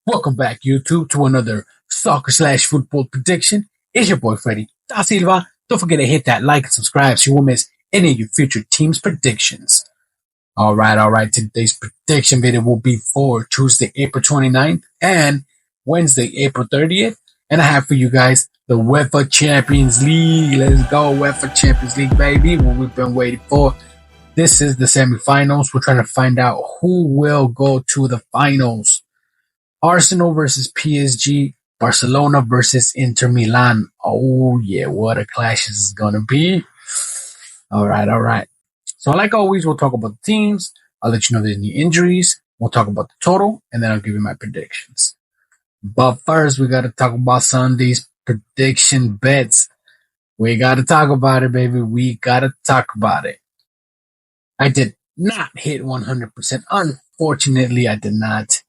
Welcome back, YouTube, to another soccer/football prediction. It's your boy Freddy Da Silva. Don't forget to hit that like and subscribe so you won't miss any of your future team's predictions. All right. Today's prediction video will be for Tuesday, April 29th and Wednesday, April 30th. And I have for you guys the UEFA Champions League. Let's go, UEFA Champions League, baby. What we've been waiting for. This is the semifinals. We're trying to find out who will go to the finals. Arsenal versus PSG, Barcelona versus Inter Milan. Oh yeah, what a clash this is gonna be. All right. So like always, we'll talk about the teams. I'll let you know there's any injuries. We'll talk about the total, and then I'll give you my predictions. But first, we gotta talk about Sunday's prediction bets. We gotta talk about it, baby. We gotta talk about it. I did not hit 100%. Unfortunately, I did not.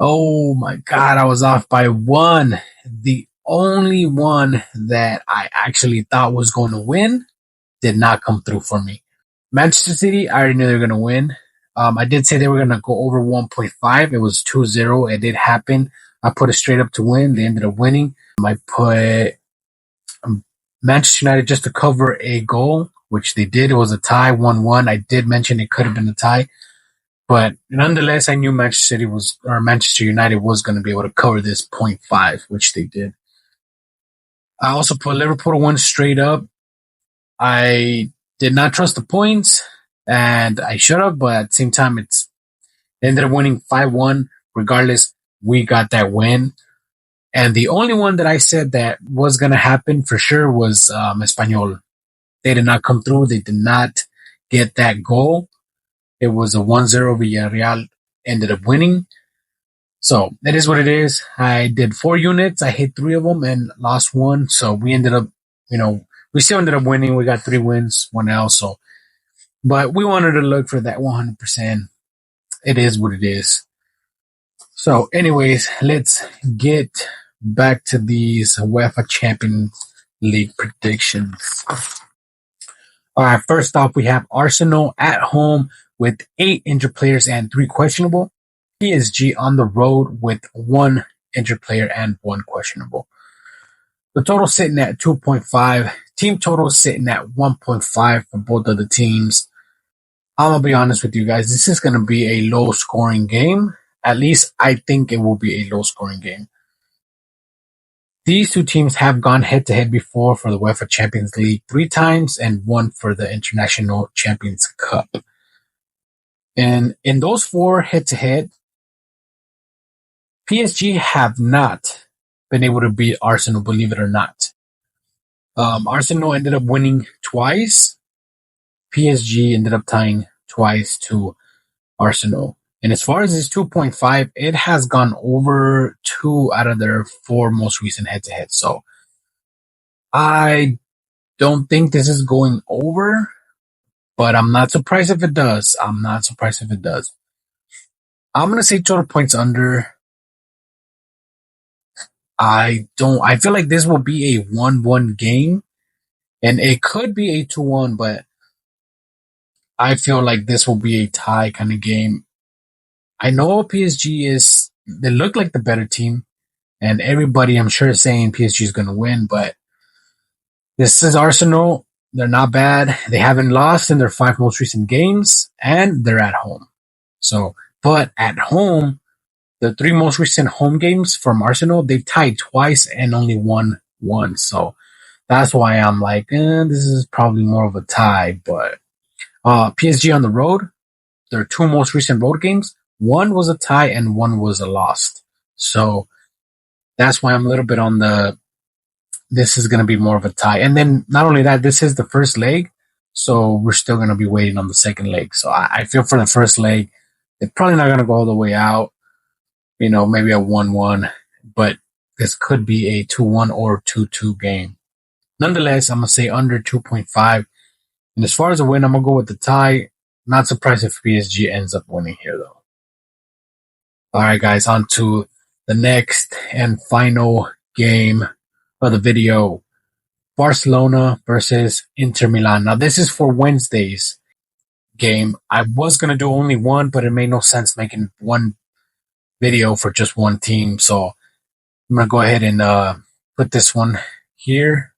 Oh my God, I was off by one. The only one that I actually thought was going to win did not come through for me. Manchester City, I already knew they were going to win. I did say they were going to go over 1.5. It was 2-0. It did happen. I put it straight up to win. They ended up winning. I put Manchester United just to cover a goal, which they did. It was a tie, 1-1. I did mention it could have been a tie. But nonetheless, I knew Manchester United was going to be able to cover this 0.5, which they did. I also put Liverpool to win straight up. I did not trust the points, and I should have, but at the same time, they ended up winning 5-1. Regardless, we got that win. And the only one that I said that was going to happen for sure was Espanyol. They did not come through. They did not get that goal. It was a 1-0. Villarreal ended up winning. So that is what it is. I did 4 units. I hit 3 of them and lost 1. So we ended up, we still ended up winning. We got 3 wins, 1 L. So, but we wanted to look for that 100%. It is what it is. So anyways, let's get back to these UEFA Champions League predictions. All right. First off, we have Arsenal at home with 8 injured players and 3 questionable. PSG on the road with 1 injured player and 1 questionable. The total sitting at 2.5. Team total sitting at 1.5 for both of the teams. I'm going to be honest with you guys. This is going to be a low scoring game. At least I think it will be a low scoring game. These 2 teams have gone head to head before for the UEFA Champions League 3 times and 1 for the International Champions Cup. And in those 4 head-to-head, PSG have not been able to beat Arsenal, believe it or not. Arsenal ended up winning twice. PSG ended up tying twice to Arsenal. And as far as this 2.5, it has gone over 2 out of their 4 most recent head-to-head. So I don't think this is going over. But I'm not surprised if it does. I'm going to say total points under. I feel like this will be a 1-1 game. And it could be a 2-1, but I feel like this will be a tie kind of game. I know PSG they look like the better team. And everybody, I'm sure, is saying PSG is going to win. But this is Arsenal. They're not bad. They haven't lost in their 5 most recent games, and they're at home. So, but at home, the 3 most recent home games from Arsenal, they've tied twice and only won 1. So that's why I'm like, this is probably more of a tie. But PSG on the road, their 2 most recent road games, 1 was a tie and 1 was a loss. So that's why I'm a little bit on this is going to be more of a tie. And then not only that, this is the first leg. So we're still going to be waiting on the second leg. So I feel for the first leg, they're probably not going to go all the way out. Maybe a 1-1. But this could be a 2-1 or 2-2 game. Nonetheless, I'm going to say under 2.5. And as far as a win, I'm going to go with the tie. Not surprised if PSG ends up winning here, though. All right, guys, on to the next and final game of the video. Barcelona versus Inter Milan. Now, this is for Wednesday's game. I was going to do only one, but it made no sense making one video for just one team. So I'm going to go ahead and put this one here.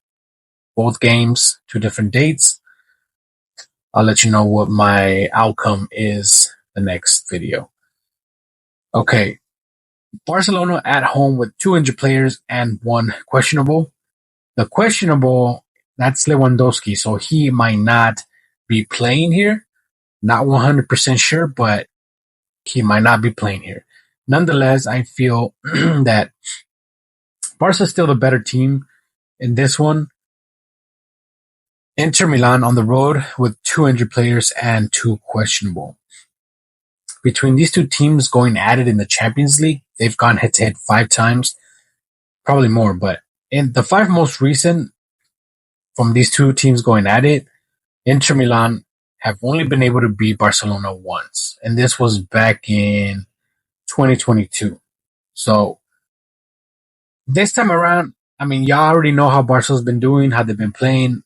Both games, 2 different dates. I'll let you know what my outcome is the next video. Okay. Barcelona at home with 2 injured players and 1 questionable. The questionable, that's Lewandowski, so he might not be playing here. Not 100% sure, but he might not be playing here. Nonetheless, I feel that Barca's still the better team in this one. Inter Milan on the road with 2 injured players and 2 questionable. Between these 2 teams going at it in the Champions League, they've gone head-to-head 5 times. Probably more, but in the 5 most recent from these 2 teams going at it, Inter Milan have only been able to beat Barcelona once, and this was back in 2022. So this time around, I mean, y'all already know how Barcelona's been doing, how they've been playing.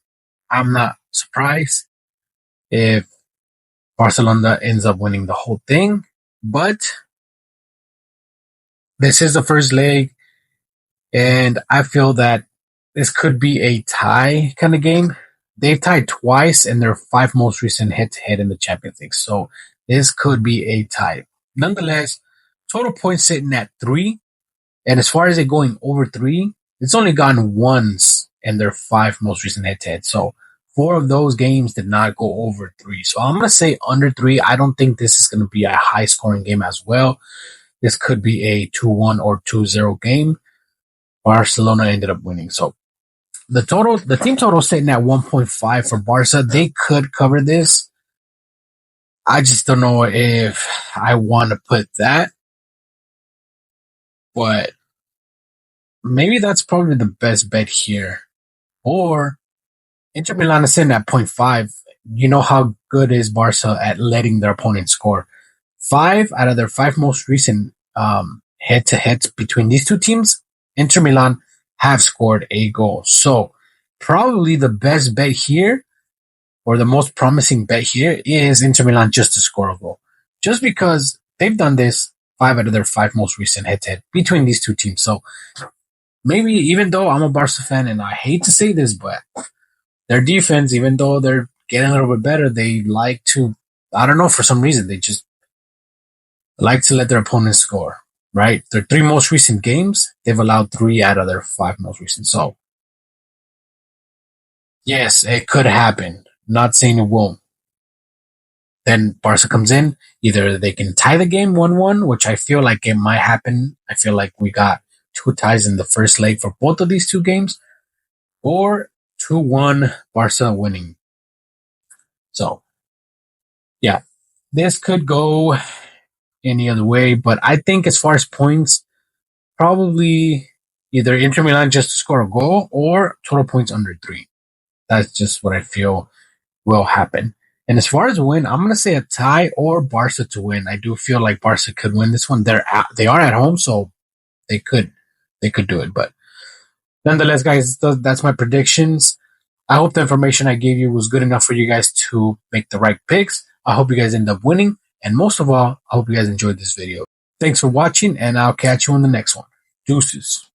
I'm not surprised if Barcelona ends up winning the whole thing, but this is the first leg, and I feel that this could be a tie kind of game. They've tied twice in their 5 most recent head-to-head in the Champions League, so this could be a tie. Nonetheless, total points sitting at 3, and as far as it going over 3, it's only gone once in their 5 most recent head-to-head, so 4 of those games did not go over 3. So I'm going to say under 3. I don't think this is going to be a high-scoring game as well. This could be a 2-1 or 2-0 game. Barcelona ended up winning, so the team total sitting at 1.5 for Barca. They could cover this. I just don't know if I want to put that, but maybe that's probably the best bet here. Or Inter Milan is sitting at 0.5. You know how good is Barca at letting their opponent score. 5 out of their 5 most recent head-to-heads between these 2 teams, Inter Milan have scored a goal. So probably the best bet here, or the most promising bet here, is Inter Milan just to score a goal. Just because they've done this 5 out of their 5 most recent head-to-head between these 2 teams. So maybe, even though I'm a Barca fan and I hate to say this, but their defense, even though they're getting a little bit better, they like to, I don't know, for some reason, they just like to let their opponents score. Right? Their 3 most recent games, they've allowed 3 out of their 5 most recent. So, yes, it could happen. Not saying it won't. Then Barca comes in. Either they can tie the game 1-1, which I feel like it might happen. I feel like we got 2 ties in the first leg for both of these 2 games. Or 2-1 Barca winning. So, yeah, this could go any other way, but I think as far as points, probably either Inter Milan just to score a goal or total points under 3. That's just what I feel will happen. And as far as win, I'm going to say a tie or Barca to win. I do feel like Barca could win this one. They are at home, so they could do it. But nonetheless, guys, that's my predictions. I hope the information I gave you was good enough for you guys to make the right picks. I hope you guys end up winning. And most of all, I hope you guys enjoyed this video. Thanks for watching, and I'll catch you on the next one. Deuces.